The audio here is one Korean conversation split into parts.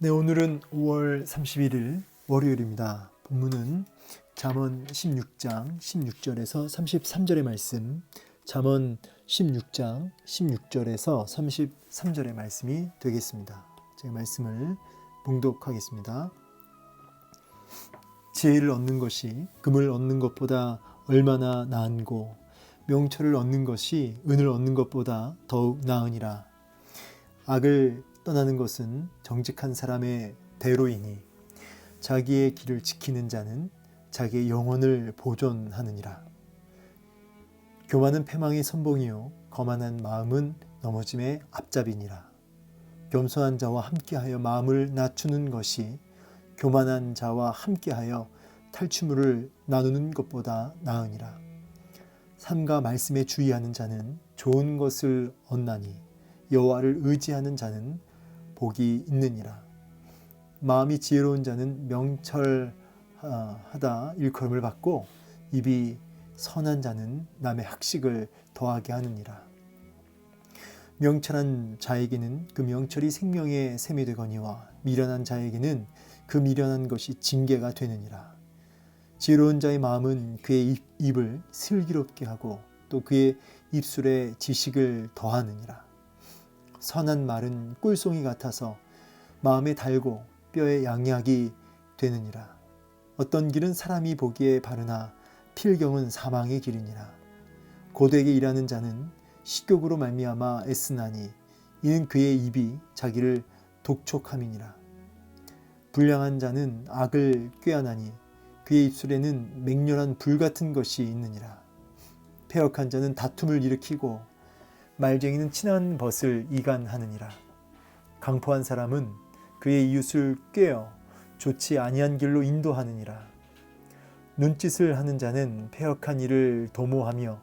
네, 오늘은 5월 31일 월요일입니다. 본문은 잠언 16장 16절에서 33절의 말씀, 잠언 16장 16절에서 33절의 말씀이 되겠습니다. 제가 말씀을 봉독하겠습니다. 지혜를 얻는 것이 금을 얻는 것보다 얼마나 나은고, 명철을 얻는 것이 은을 얻는 것보다 더욱 나으니라. 악을 떠나는 것은 정직한 사람의 대로이니 자기의 길을 지키는 자는 자기의 영혼을 보존하느니라. 교만은 패망의 선봉이요 거만한 마음은 넘어짐의 앞잡이니라. 겸손한 자와 함께하여 마음을 낮추는 것이 교만한 자와 함께하여 탈취물을 나누는 것보다 나으니라. 삼가 말씀에 주의하는 자는 좋은 것을 얻나니 여호와를 의지하는 자는 복이 있느니라. 마음이 지혜로운 자는 명철하다 일컬음을 받고 입이 선한 자는 남의 학식을 더하게 하느니라. 명철한 자에게는 그 명철이 생명의 샘이 되거니와 미련한 자에게는 그 미련한 것이 징계가 되느니라. 지혜로운 자의 마음은 그의 입을 슬기롭게 하고 또 그의 입술에 지식을 더하느니라. 선한 말은 꿀송이 같아서 마음에 달고 뼈에 양약이 되느니라. 어떤 길은 사람이 보기에 바르나 필경은 사망의 길이니라. 고되게 일하는 자는 식욕으로 말미암아 애쓰나니 이는 그의 입이 자기를 독촉함이니라. 불량한 자는 악을 꾀하나니 그의 입술에는 맹렬한 불 같은 것이 있느니라. 패역한 자는 다툼을 일으키고 말쟁이는 친한 벗을 이간하느니라. 강포한 사람은 그의 이웃을 꾀어 좋지 아니한 길로 인도하느니라. 눈짓을 하는 자는 패역한 일을 도모하며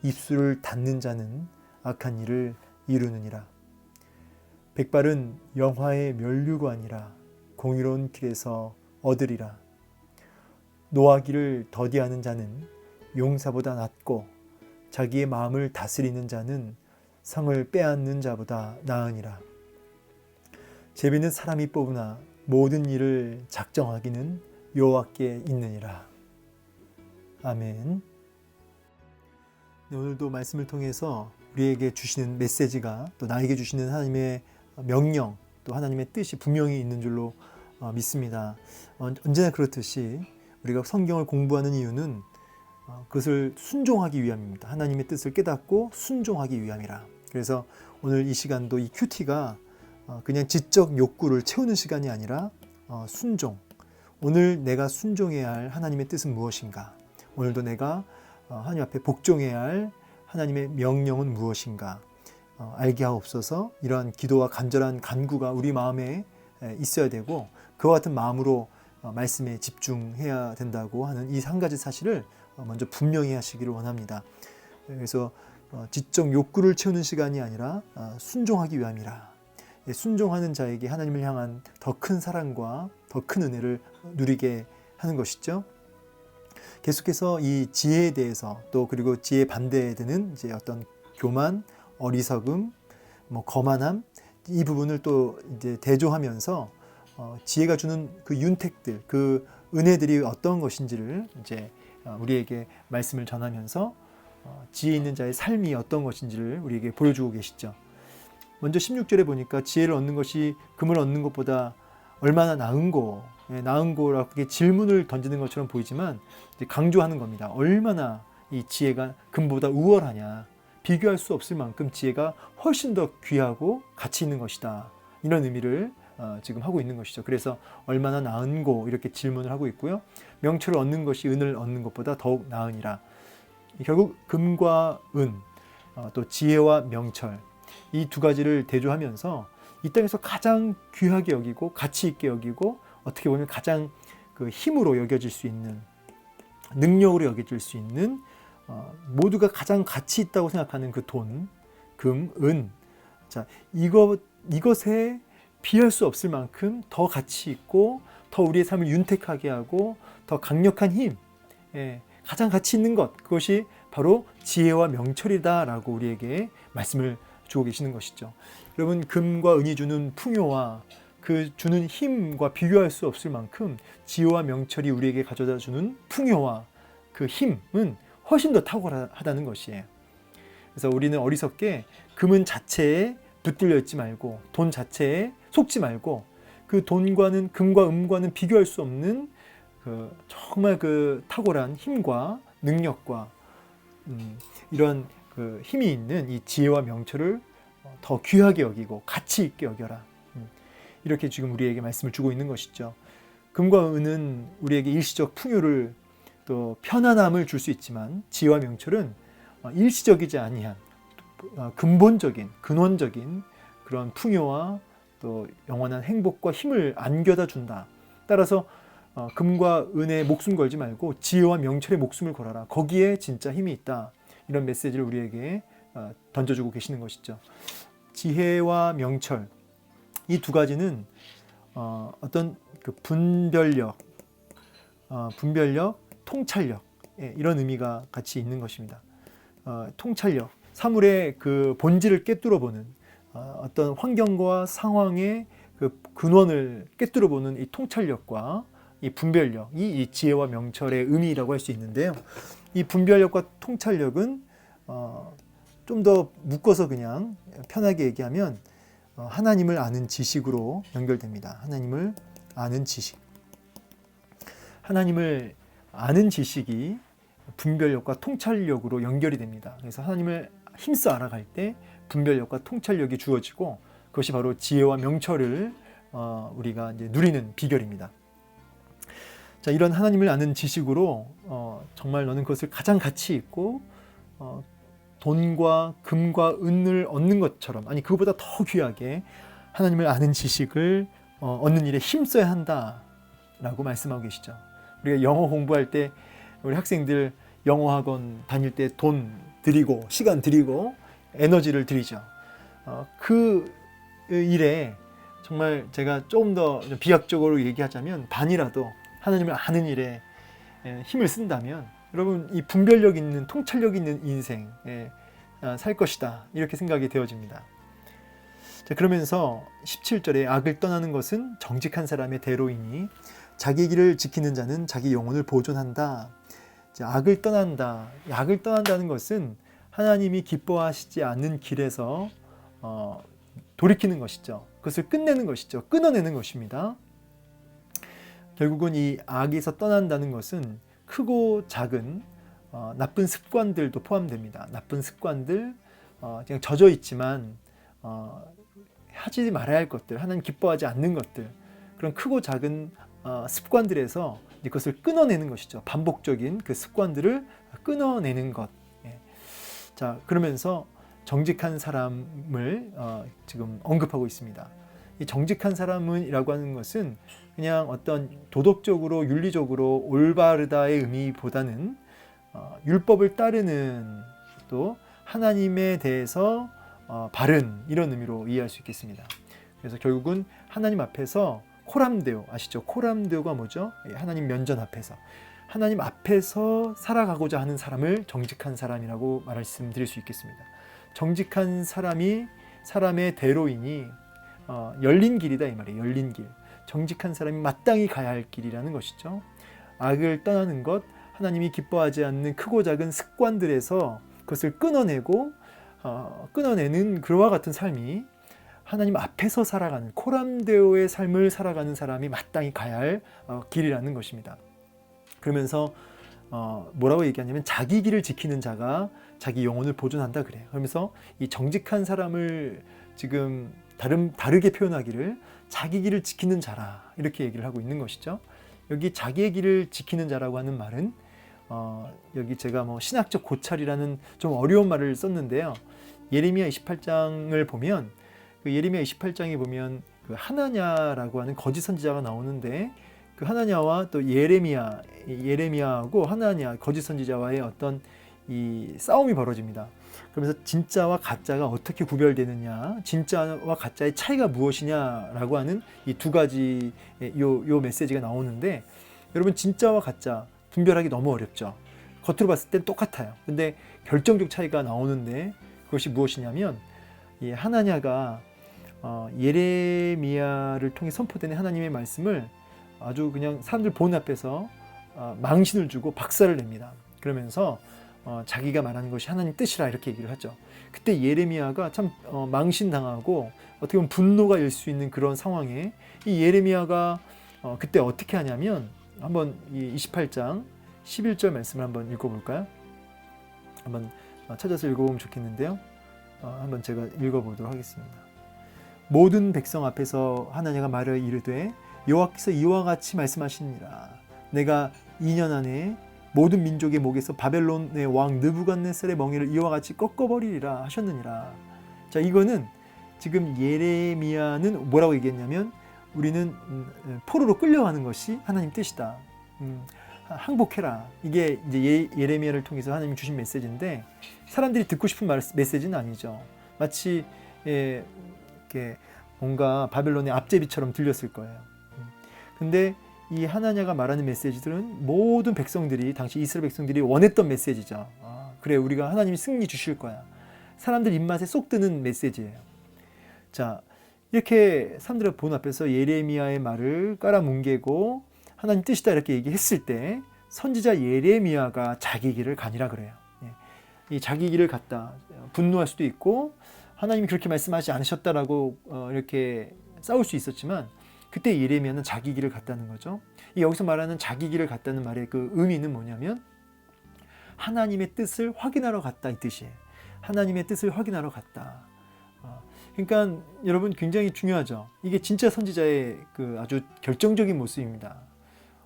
입술을 닫는 자는 악한 일을 이루느니라. 백발은 영화의 면류관이라 공의로운 길에서 얻으리라. 노하기를 더디하는 자는 용사보다 낫고 자기의 마음을 다스리는 자는 성을 빼앗는 자보다 나으니라. 제비는 사람이 뽑으나 모든 일을 작정하기는 여호와께 있느니라. 아멘. 네, 오늘도 말씀을 통해서 우리에게 주시는 메시지가 또 나에게 주시는 하나님의 명령 또 하나님의 뜻이 분명히 있는 줄로 믿습니다. 언제나 그렇듯이 우리가 성경을 공부하는 이유는 그것을 순종하기 위함입니다. 하나님의 뜻을 깨닫고 순종하기 위함이라. 그래서 오늘 이 시간도 이 큐티가 그냥 지적 욕구를 채우는 시간이 아니라 순종. 오늘 내가 순종해야 할 하나님의 뜻은 무엇인가? 오늘도 내가 하나님 앞에 복종해야 할 하나님의 명령은 무엇인가? 알게 하옵소서. 이러한 기도와 간절한 간구가 우리 마음에 있어야 되고 그와 같은 마음으로 말씀에 집중해야 된다고 하는 이 한 가지 사실을 먼저 분명히 하시기를 원합니다. 그래서 지적 욕구를 채우는 시간이 아니라 순종하기 위함이라. 순종하는 자에게 하나님을 향한 더 큰 사랑과 더 큰 은혜를 누리게 하는 것이죠. 계속해서 이 지혜에 대해서 또 그리고 지혜 반대에 드는 이제 어떤 교만, 어리석음, 거만함 이 부분을 또 이제 대조하면서 지혜가 주는 그 윤택들, 그 은혜들이 어떤 것인지를 이제 우리에게 말씀을 전하면서 지혜 있는 자의 삶이 어떤 것인지를 우리에게 보여주고 계시죠. 먼저 16절에 보니까 지혜를 얻는 것이 금을 얻는 것보다 얼마나 나은고, 나은고라고 질문을 던지는 것처럼 보이지만 이제 강조하는 겁니다. 얼마나 이 지혜가 금보다 우월하냐, 비교할 수 없을 만큼 지혜가 훨씬 더 귀하고 가치 있는 것이다. 이런 의미를 지금 하고 있는 것이죠. 그래서 얼마나 나은고 이렇게 질문을 하고 있고요. 명철을 얻는 것이 은을 얻는 것보다 더욱 나으니라. 결국 금과 은, 또 지혜와 명철 이 두 가지를 대조하면서 이 땅에서 가장 귀하게 여기고 가치 있게 여기고 어떻게 보면 가장 그 힘으로 여겨질 수 있는 능력으로 여겨질 수 있는 모두가 가장 가치 있다고 생각하는 그 돈, 금, 은 자 이것에 비할 수 없을 만큼 더 가치 있고 더 우리의 삶을 윤택하게 하고 더 강력한 힘 가장 가치 있는 것 그것이 바로 지혜와 명철이다라고 우리에게 말씀을 주고 계시는 것이죠. 여러분 금과 은이 주는 풍요와 그 주는 힘과 비교할 수 없을 만큼 지혜와 명철이 우리에게 가져다 주는 풍요와 그 힘은 훨씬 더 탁월하다는 것이에요. 그래서 우리는 어리석게 금은 자체에 붙들려 있지 말고 돈 자체에 속지 말고 그 돈과는 금과 음과는 비교할 수 없는 정말 그 탁월한 힘과 능력과 이런 그 힘이 있는 이 지혜와 명철을 더 귀하게 여기고 가치 있게 여겨라. 이렇게 지금 우리에게 말씀을 주고 있는 것이죠. 금과 은은 우리에게 일시적 풍요를 또 편안함을 줄 수 있지만 지혜와 명철은 일시적이지 아니한 근본적인 근원적인 그런 풍요와 또 영원한 행복과 힘을 안겨다 준다. 따라서 금과 은에 목숨 걸지 말고 지혜와 명철에 목숨을 걸어라. 거기에 진짜 힘이 있다. 이런 메시지를 우리에게 던져주고 계시는 것이죠. 지혜와 명철 이 두 가지는 어떤 그 분별력, 통찰력 이런 의미가 같이 있는 것입니다. 통찰력, 사물의 그 본질을 꿰뚫어보는 어떤 환경과 상황의 그 근원을 꿰뚫어보는 이 통찰력과 이 분별력이 이 지혜와 명철의 의미라고 할 수 있는데요. 이 분별력과 통찰력은 좀 더 묶어서 그냥 편하게 얘기하면 하나님을 아는 지식으로 연결됩니다. 하나님을 아는 지식. 하나님을 아는 지식이 분별력과 통찰력으로 연결이 됩니다. 그래서 하나님을 힘써 알아갈 때 분별력과 통찰력이 주어지고 그것이 바로 지혜와 명철을 우리가 이제 누리는 비결입니다. 자, 이런 하나님을 아는 지식으로 정말 너는 그것을 가장 가치 있고 돈과 금과 은을 얻는 것처럼 아니 그보다 더 귀하게 하나님을 아는 지식을 얻는 일에 힘써야 한다라고 말씀하고 계시죠. 우리가 영어 공부할 때 우리 학생들 영어 학원 다닐 때 돈 들이고 시간 들이고 에너지를 들이죠. 그 일에 정말 제가 조금 더 비약적으로 얘기하자면 반이라도 하나님을 아는 일에 힘을 쓴다면 여러분 이 분별력 있는 통찰력 있는 인생 살 것이다 이렇게 생각이 되어집니다. 자, 그러면서 17절에 악을 떠나는 것은 정직한 사람의 대로이니 자기 길을 지키는 자는 자기 영혼을 보존한다. 자, 악을 떠난다. 악을 떠난다는 것은 하나님이 기뻐하시지 않는 길에서 돌이키는 것이죠. 그것을 끝내는 것이죠. 끊어내는 것입니다. 결국은 이 악에서 떠난다는 것은 크고 작은 나쁜 습관들도 포함됩니다. 나쁜 습관들, 그냥 젖어 있지만 하지 말아야 할 것들, 하나님 기뻐하지 않는 것들, 그런 크고 작은 습관들에서 그것을 끊어내는 것이죠. 반복적인 그 습관들을 끊어내는 것. 자, 그러면서 정직한 사람을 지금 언급하고 있습니다. 이 정직한 사람이라고 하는 것은 그냥 어떤 도덕적으로 윤리적으로 올바르다의 의미보다는 율법을 따르는 또 하나님에 대해서 바른 이런 의미로 이해할 수 있겠습니다. 그래서 결국은 하나님 앞에서 코람데오 아시죠? 코람데오가 뭐죠? 하나님 면전 앞에서 하나님 앞에서 살아가고자 하는 사람을 정직한 사람이라고 말씀드릴 수 있겠습니다. 정직한 사람이 사람의 대로이니 열린 길이다 이 말이에요. 열린 길. 정직한 사람이 마땅히 가야 할 길이라는 것이죠. 악을 떠나는 것, 하나님이 기뻐하지 않는 크고 작은 습관들에서 그것을 끊어내고 끊어내는 그와 같은 삶이 하나님 앞에서 살아가는 코람데오의 삶을 살아가는 사람이 마땅히 가야 할 길이라는 것입니다. 그러면서 뭐라고 얘기하냐면 자기 길을 지키는 자가 자기 영혼을 보존한다 그래요. 그러면서 이 정직한 사람을 지금 다르게 표현하기를 자기 길을 지키는 자라 이렇게 얘기를 하고 있는 것이죠. 여기 자기의 길을 지키는 자라고 하는 말은 여기 제가 신학적 고찰이라는 좀 어려운 말을 썼는데요. 예레미야 28장을 보면 그 예레미야 28장에 보면 그 하나냐라고 하는 거짓 선지자가 나오는데 그 하나냐와 또 예레미야하고 하나냐 거짓 선지자와의 어떤 이 싸움이 벌어집니다. 그러면서 진짜와 가짜가 어떻게 구별되느냐, 진짜와 가짜의 차이가 무엇이냐라고 하는 이 두 가지 요 메시지가 나오는데 여러분 진짜와 가짜 분별하기 너무 어렵죠. 겉으로 봤을 땐 똑같아요. 근데 결정적 차이가 나오는데 그것이 무엇이냐면 이 하나냐가 예레미야를 통해 선포되는 하나님의 말씀을 아주 그냥 사람들 보는 앞에서 망신을 주고 박살을 냅니다. 그러면서 자기가 말하는 것이 하나님 뜻이라 이렇게 얘기를 하죠. 그때 예레미야가 참 망신당하고 어떻게 보면 분노가 일 수 있는 그런 상황에 이 예레미야가 그때 어떻게 하냐면 한번 이 28장 11절 말씀을 한번 읽어볼까요? 한번 찾아서 읽어보면 좋겠는데요. 한번 제가 읽어보도록 하겠습니다. 모든 백성 앞에서 하나님가 말하여 이르되 여호와께서 이와 같이 말씀하시니라. 내가 2년 안에 모든 민족의 목에서 바벨론의 왕 느부갓네살의 멍에를 이와 같이 꺾어버리리라 하셨느니라. 자, 이거는 지금 예레미야는 뭐라고 얘기했냐면 우리는 포로로 끌려가는 것이 하나님 뜻이다. 항복해라. 이게 이제 예레미야를 통해서 하나님이 주신 메시지인데 사람들이 듣고 싶은 메시지는 아니죠. 마치 이렇게 뭔가 바벨론의 앞제비처럼 들렸을 거예요. 근데 이 하나냐가 말하는 메시지들은 모든 백성들이 당시 이스라엘 백성들이 원했던 메시지죠. 그래, 우리가 하나님이 승리 주실 거야. 사람들 입맛에 쏙 드는 메시지예요. 자, 이렇게 사람들의 본 앞에서 예레미야의 말을 깔아뭉개고 하나님 뜻이다 이렇게 얘기했을 때 선지자 예레미야가 자기 길을 가니라 그래요. 이 자기 길을 갔다. 분노할 수도 있고 하나님이 그렇게 말씀하지 않으셨다라고 이렇게 싸울 수 있었지만 그때 예레미야는 자기 길을 갔다는 거죠. 여기서 말하는 자기 길을 갔다는 말의 그 의미는 뭐냐면 하나님의 뜻을 확인하러 갔다 이 뜻이에요. 하나님의 뜻을 확인하러 갔다. 그러니까 여러분 굉장히 중요하죠. 이게 진짜 선지자의 그 아주 결정적인 모습입니다.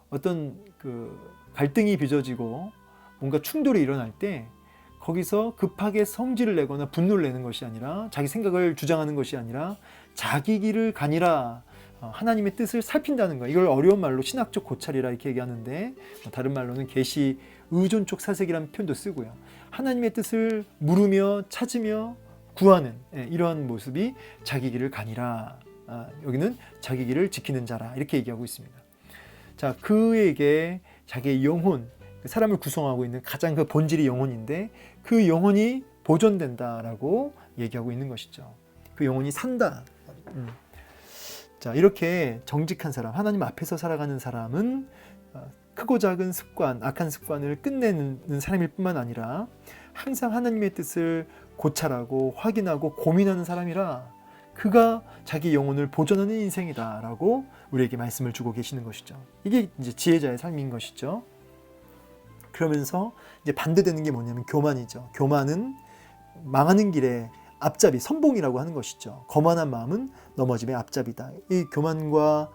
어떤 그 갈등이 빚어지고 뭔가 충돌이 일어날 때 거기서 급하게 성질을 내거나 분노를 내는 것이 아니라 자기 생각을 주장하는 것이 아니라 자기 길을 가니라 하나님의 뜻을 살핀다는 거예요. 이걸 어려운 말로 신학적 고찰이라 이렇게 얘기하는데 다른 말로는 계시 의존적 사색이라는 표현도 쓰고요. 하나님의 뜻을 물으며 찾으며 구하는 이러한 모습이 자기 길을 가니라. 여기는 자기 길을 지키는 자라 이렇게 얘기하고 있습니다. 자, 그에게 자기의 영혼, 사람을 구성하고 있는 가장 그 본질이 영혼인데 그 영혼이 보존된다라고 얘기하고 있는 것이죠. 그 영혼이 산다. 자, 이렇게 정직한 사람, 하나님 앞에서 살아가는 사람은 크고 작은 습관, 악한 습관을 끝내는 사람일 뿐만 아니라 항상 하나님의 뜻을 고찰하고 확인하고 고민하는 사람이라 그가 자기 영혼을 보존하는 인생이다라고 우리에게 말씀을 주고 계시는 것이죠. 이게 이제 지혜자의 삶인 것이죠. 그러면서 이제 반대되는 게 뭐냐면 교만이죠. 교만은 망하는 길에 앞잡이, 선봉이라고 하는 것이죠. 거만한 마음은 넘어짐의 앞잡이다. 이 교만과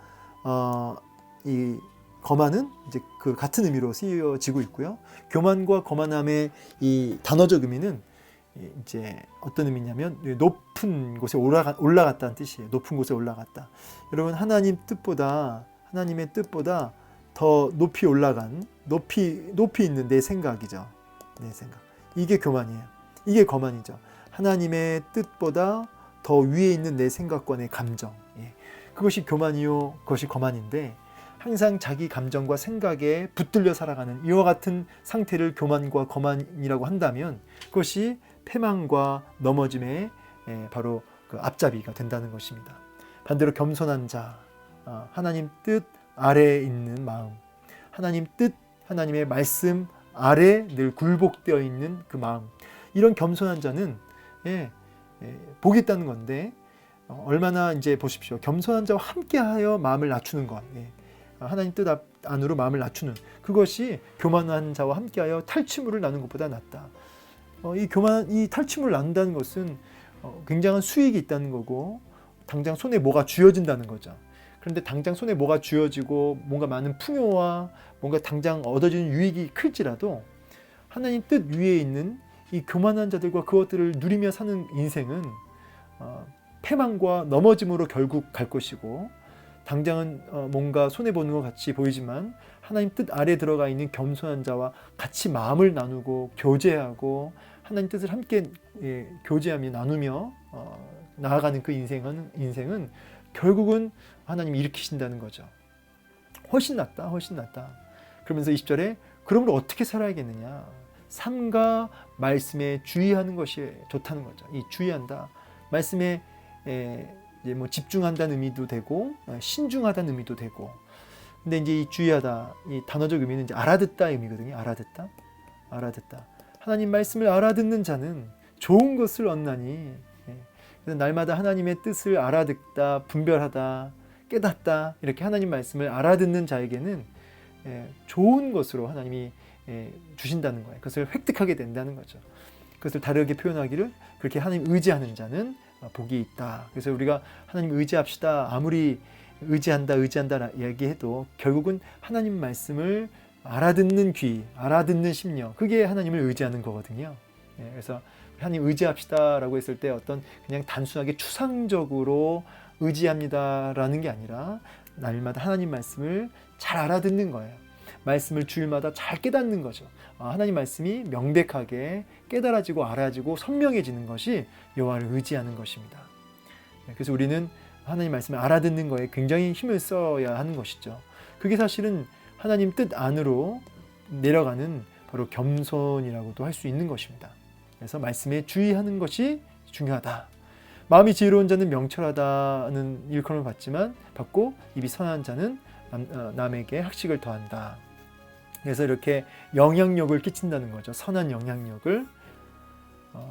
이 거만은 이제 그 같은 의미로 쓰여지고 있고요. 교만과 거만함의 이 단어적 의미는 이제 어떤 의미냐면 높은 곳에 올라갔다는 뜻이에요. 높은 곳에 올라갔다. 여러분 하나님의 뜻보다 더 높이 올라간 높이 있는 내 생각이죠. 내 생각. 이게 교만이에요. 이게 거만이죠. 하나님의 뜻보다 더 위에 있는 내 생각과 내 감정. 그것이 교만이요, 그것이 거만인데 항상 자기 감정과 생각에 붙들려 살아가는 이와 같은 상태를 교만과 거만이라고 한다면 그것이 패망과 넘어짐의 바로 그 앞잡이가 된다는 것입니다. 반대로 겸손한 자, 하나님 뜻 아래에 있는 마음, 하나님 뜻, 하나님의 말씀 아래 늘 굴복되어 있는 그 마음, 이런 겸손한 자는 복이 있다는 건데 얼마나 이제 보십시오. 겸손한 자와 함께하여 마음을 낮추는 것, 하나님 뜻 안으로 마음을 낮추는 그것이 교만한 자와 함께하여 탈취물을 나누는 것보다 낫다. 이 탈취물을 나눈다는 것은 굉장한 수익이 있다는 거고 당장 손에 뭐가 쥐어진다는 거죠. 그런데 당장 손에 뭐가 쥐어지고 뭔가 많은 풍요와 뭔가 당장 얻어지는 유익이 클지라도 하나님 뜻 위에 있는 이 교만한 자들과 그것들을 누리며 사는 인생은 패망과 넘어짐으로 결국 갈 것이고 당장은 뭔가 손해보는 것 같이 보이지만 하나님 뜻 아래 들어가 있는 겸손한 자와 같이 마음을 나누고 교제하고 하나님 뜻을 함께 교제하며 나누며 나아가는 그 인생은 결국은 하나님이 일으키신다는 거죠. 훨씬 낫다. 그러면서 20절에 그러므로 어떻게 살아야겠느냐. 삶과 말씀에 주의하는 것이 좋다는 거죠. 이 주의한다. 말씀에 이제 뭐 집중한다는 의미도 되고 신중하다는 의미도 되고. 근데 이제 이 주의하다 이 단어적 의미는 이제 알아듣다 의미거든요. 알아듣다. 하나님 말씀을 알아듣는 자는 좋은 것을 얻나니. 그래서 날마다 하나님의 뜻을 알아듣다, 분별하다, 깨닫다 이렇게 하나님 말씀을 알아듣는 자에게는 좋은 것으로 하나님이 주신다는 거예요. 그것을 획득하게 된다는 거죠. 그것을 다르게 표현하기를 그렇게 하나님 의지하는 자는 복이 있다. 그래서 우리가 하나님 의지합시다. 아무리 의지한다 얘기해도 결국은 하나님 말씀을 알아듣는 귀, 알아듣는 심령, 그게 하나님을 의지하는 거거든요. 그래서 하나님 의지합시다라고 했을 때 어떤 그냥 단순하게 추상적으로 의지합니다라는 게 아니라 날마다 하나님 말씀을 잘 알아듣는 거예요. 말씀을 주일마다 잘 깨닫는 거죠. 하나님 말씀이 명백하게 깨달아지고 알아지고 선명해지는 것이 여호와를 의지하는 것입니다. 그래서 우리는 하나님 말씀을 알아듣는 거에 굉장히 힘을 써야 하는 것이죠. 그게 사실은 하나님 뜻 안으로 내려가는 바로 겸손이라고도 할 수 있는 것입니다. 그래서 말씀에 주의하는 것이 중요하다. 마음이 지혜로운 자는 명철하다는 일컬음을 받고 입이 선한 자는 남에게 학식을 더한다. 그래서 이렇게 영향력을 끼친다는 거죠. 선한 영향력을.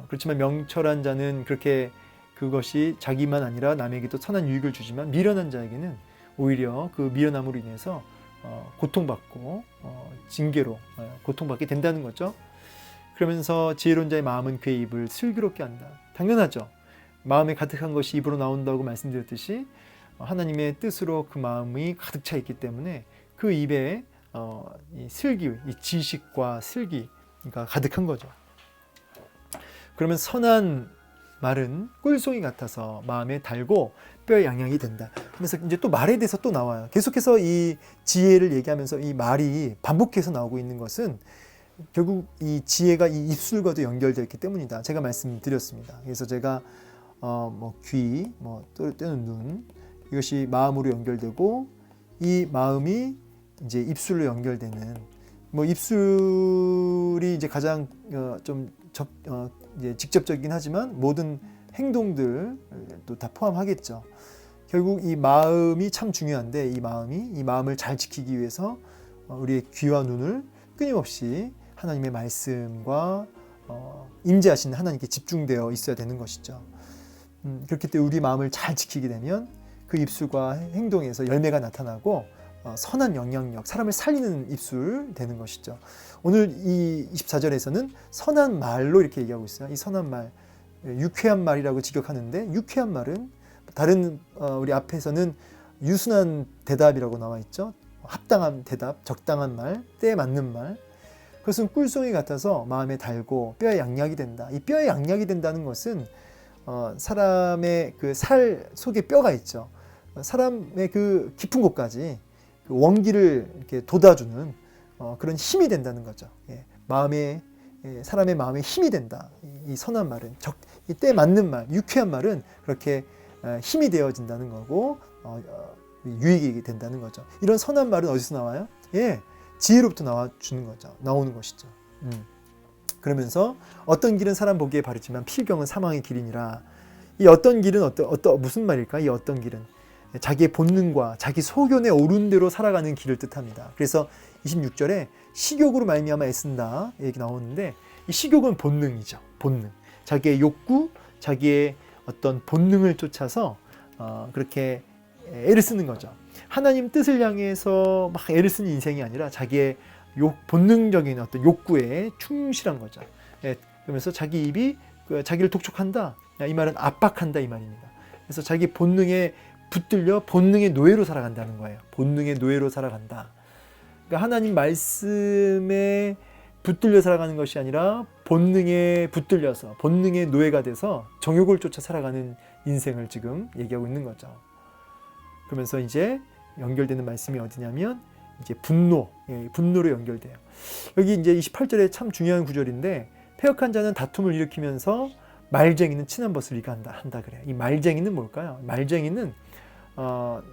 그렇지만 명철한 자는 그렇게 그것이 자기만 아니라 남에게도 선한 유익을 주지만 미련한 자에게는 오히려 그 미련함으로 인해서 고통받고 징계로 고통받게 된다는 거죠. 그러면서 지혜로운 자의 마음은 그의 입을 슬기롭게 한다. 당연하죠. 마음에 가득한 것이 입으로 나온다고 말씀드렸듯이 하나님의 뜻으로 그 마음이 가득 차 있기 때문에 그 입에 이 슬기, 이 지식과 슬기가 가득한 거죠. 그러면 선한 말은 꿀송이 같아서 마음에 달고 뼈에 양양이 된다. 그러면서 이제 또 말에 대해서 또 나와요. 계속해서 이 지혜를 얘기하면서 이 말이 반복해서 나오고 있는 것은 결국 이 지혜가 이 입술과도 연결되어 있기 때문이다. 제가 말씀드렸습니다. 그래서 제가 뭐 귀, 뭐 때는 눈, 이것이 마음으로 연결되고 이 마음이 이제 입술로 연결되는, 뭐 입술이 이제 가장 이제 직접적이긴 하지만 모든 행동들도 다 포함하겠죠. 결국 이 마음이 참 중요한데 이 마음을 잘 지키기 위해서 우리의 귀와 눈을 끊임없이 하나님의 말씀과 임재하시는 하나님께 집중되어 있어야 되는 것이죠. 그렇기 때문에 우리 마음을 잘 지키게 되면 그 입술과 행동에서 열매가 나타나고 선한 영향력, 사람을 살리는 입술 되는 것이죠. 오늘 이 24절에서는 선한 말로 이렇게 얘기하고 있어요. 이 선한 말, 유쾌한 말이라고 직역하는데 유쾌한 말은 다른 우리 앞에서는 유순한 대답이라고 나와 있죠. 합당한 대답, 적당한 말, 때에 맞는 말. 그것은 꿀송이 같아서 마음에 달고 뼈에 양약이 된다. 이 뼈에 양약이 된다는 것은 사람의 그 살 속에 뼈가 있죠. 사람의 그 깊은 곳까지 그 원기를 이렇게 돋아주는 그런 힘이 된다는 거죠. 사람의 마음에 힘이 된다. 이 선한 말은 때 맞는 말, 유쾌한 말은 그렇게 힘이 되어진다는 거고 유익이 된다는 거죠. 이런 선한 말은 어디서 나와요? 지혜로부터 나오는 것이죠. 그러면서 어떤 길은 사람 보기에 바르지만 필경은 사망의 길이니라. 이 어떤 길은 무슨 말일까? 이 어떤 길은 자기의 본능과 자기 소견에 오른 대로 살아가는 길을 뜻합니다. 그래서 26절에 식욕으로 말미암아 애쓴다 얘기 나오는데 이 식욕은 본능이죠. 본능. 자기의 욕구, 자기의 어떤 본능을 쫓아서 그렇게 애를 쓰는 거죠. 하나님 뜻을 향해서 막 애를 쓰는 인생이 아니라 자기의 본능적인 어떤 욕구에 충실한 거죠. 그러면서 자기 입이 자기를 독촉한다. 이 말은 압박한다 이 말입니다. 그래서 자기 본능에 붙들려 본능의 노예로 살아간다는 거예요. 본능의 노예로 살아간다. 그러니까 하나님 말씀에 붙들려 살아가는 것이 아니라 본능에 붙들려서 본능의 노예가 돼서 정욕을 쫓아 살아가는 인생을 지금 얘기하고 있는 거죠. 그러면서 이제 연결되는 말씀이 어디냐면 이제 분노로 연결돼요. 여기 이제 28절에 참 중요한 구절인데 패역한 자는 다툼을 일으키면서 말쟁이는 친한 벗을 이간다 그래요. 이 말쟁이는 뭘까요? 말쟁이는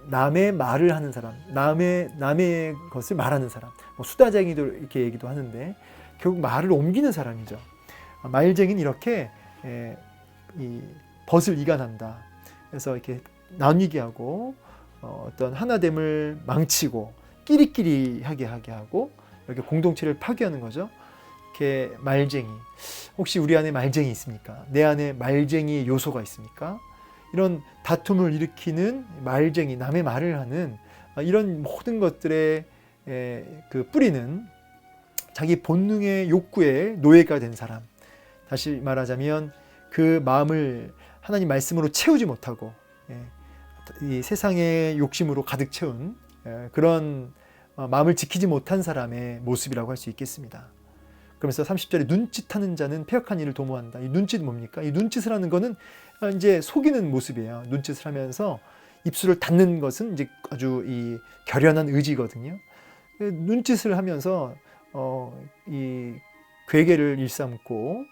남의 말을 하는 사람, 남의 것을 말하는 사람, 뭐 수다쟁이도 이렇게 얘기도 하는데 결국 말을 옮기는 사람이죠. 말쟁이는 이렇게 이 벗을 이간한다. 그래서 이렇게 나뉘게 하고 어떤 하나됨을 망치고 끼리끼리하게 하게 하고 이렇게 공동체를 파괴하는 거죠. 이렇게 말쟁이. 혹시 우리 안에 말쟁이 있습니까? 내 안에 말쟁이 요소가 있습니까? 이런 다툼을 일으키는 말쟁이, 남의 말을 하는 이런 모든 것들의 그 뿌리는 자기 본능의 욕구에 노예가 된 사람. 다시 말하자면 그 마음을 하나님 말씀으로 채우지 못하고 이 세상의 욕심으로 가득 채운 그런 마음을 지키지 못한 사람의 모습이라고 할 수 있겠습니다. 그러면서 30절에 눈짓하는 자는 패역한 일을 도모한다. 이 눈짓 뭡니까? 이 눈짓을 하는 거는 이제 속이는 모습이에요. 눈짓을 하면서 입술을 닫는 것은 이제 아주 이 결연한 의지거든요. 눈짓을 하면서 이 괴계를 일삼고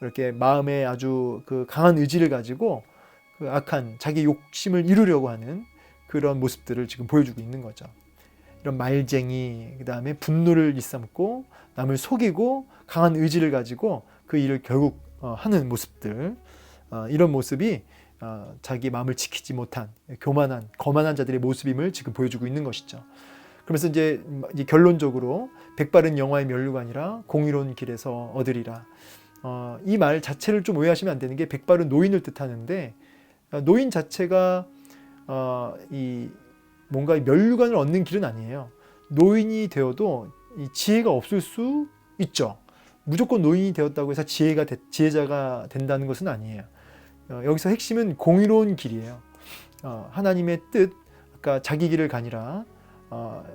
이렇게 마음에 아주 그 강한 의지를 가지고 그 악한 자기 욕심을 이루려고 하는 그런 모습들을 지금 보여주고 있는 거죠. 이런 말쟁이, 그 다음에 분노를 일삼고 남을 속이고 강한 의지를 가지고 그 일을 결국 하는 모습들, 이런 모습이 자기 마음을 지키지 못한 교만한, 거만한 자들의 모습임을 지금 보여주고 있는 것이죠. 그러면서 이제 결론적으로 백발은 영화의 면류가 아니라 공의로운 길에서 얻으리라. 이 말 자체를 좀 오해하시면 안 되는 게 백발은 노인을 뜻하는데 노인 자체가 이 뭔가 면류관을 얻는 길은 아니에요. 노인이 되어도 이 지혜가 없을 수 있죠. 무조건 노인이 되었다고 해서 지혜자가 된다는 것은 아니에요. 여기서 핵심은 공의로운 길이에요. 하나님의 뜻, 아까 자기 길을 가니라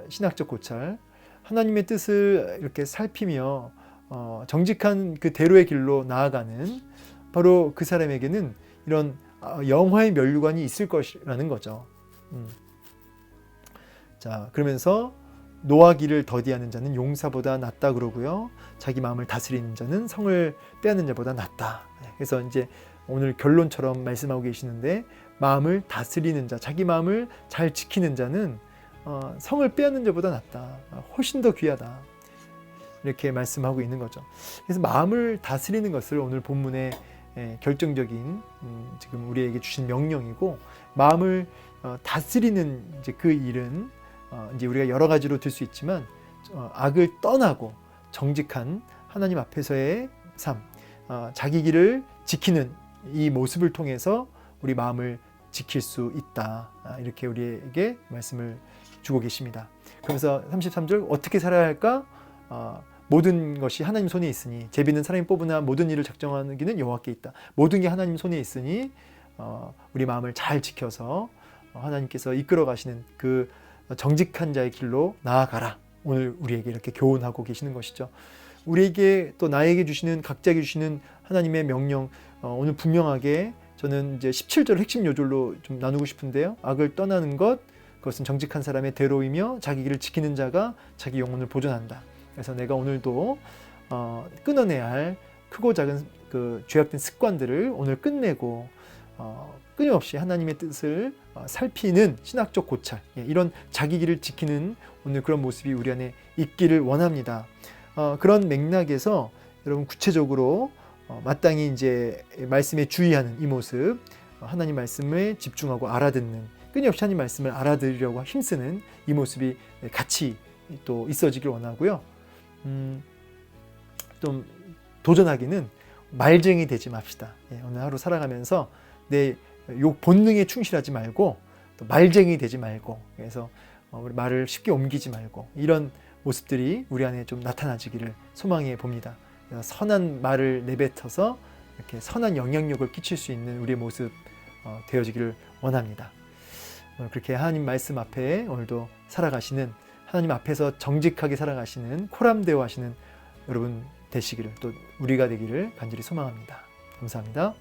신학적 고찰, 하나님의 뜻을 이렇게 살피며 정직한 그 대로의 길로 나아가는 바로 그 사람에게는 이런 영화의 면류관이 있을 것이라는 거죠. 자, 그러면서 노하기를 더디하는 자는 용사보다 낫다 그러고요. 자기 마음을 다스리는 자는 성을 빼앗는 자보다 낫다. 그래서 이제 오늘 결론처럼 말씀하고 계시는데 마음을 다스리는 자, 자기 마음을 잘 지키는 자는 성을 빼앗는 자보다 낫다. 훨씬 더 귀하다. 이렇게 말씀하고 있는 거죠. 그래서 마음을 다스리는 것을 오늘 본문의 결정적인 지금 우리에게 주신 명령이고, 마음을 다스리는 이제 그 일은 이제 우리가 여러 가지로 들 수 있지만 악을 떠나고 정직한 하나님 앞에서의 삶, 자기 길을 지키는 이 모습을 통해서 우리 마음을 지킬 수 있다. 이렇게 우리에게 말씀을 주고 계십니다. 그래서 33절 어떻게 살아야 할까? 모든 것이 하나님 손에 있으니 제비는 사람이 뽑으나 모든 일을 작정하는 기는 여호와께 있다. 모든 게 하나님 손에 있으니 우리 마음을 잘 지켜서 하나님께서 이끌어 가시는 그 정직한 자의 길로 나아가라. 오늘 우리에게 이렇게 교훈하고 계시는 것이죠. 우리에게 또 나에게 주시는, 각자에게 주시는 하나님의 명령, 오늘 분명하게 저는 이제 17절 핵심 요절로 좀 나누고 싶은데요. 악을 떠나는 것, 그것은 정직한 사람의 대로이며 자기 길을 지키는 자가 자기 영혼을 보존한다. 그래서 내가 오늘도 끊어내야 할 크고 작은 그 죄악된 습관들을 오늘 끝내고 끊임없이 하나님의 뜻을 살피는 신학적 고찰, 이런 자기 길을 지키는 오늘 그런 모습이 우리 안에 있기를 원합니다. 그런 맥락에서 여러분 구체적으로 마땅히 이제 말씀에 주의하는 이 모습, 하나님 말씀에 집중하고 알아듣는, 끊임없이 하나님 말씀을 알아들으려고 힘쓰는 이 모습이 같이 또 있어지길 원하고요. 좀 도전하기는 말쟁이 되지 맙시다. 오늘 하루 살아가면서 내 본능에 충실하지 말고 또 말쟁이 되지 말고, 그래서 우리 말을 쉽게 옮기지 말고, 이런 모습들이 우리 안에 좀 나타나지기를 소망해 봅니다. 선한 말을 내뱉어서 이렇게 선한 영향력을 끼칠 수 있는 우리의 모습 되어지기를 원합니다. 그렇게 하나님 말씀 앞에 오늘도 살아가시는, 하나님 앞에서 정직하게 살아가시는, 코람데오 하시는 여러분 되시기를, 또 우리가 되기를 간절히 소망합니다. 감사합니다.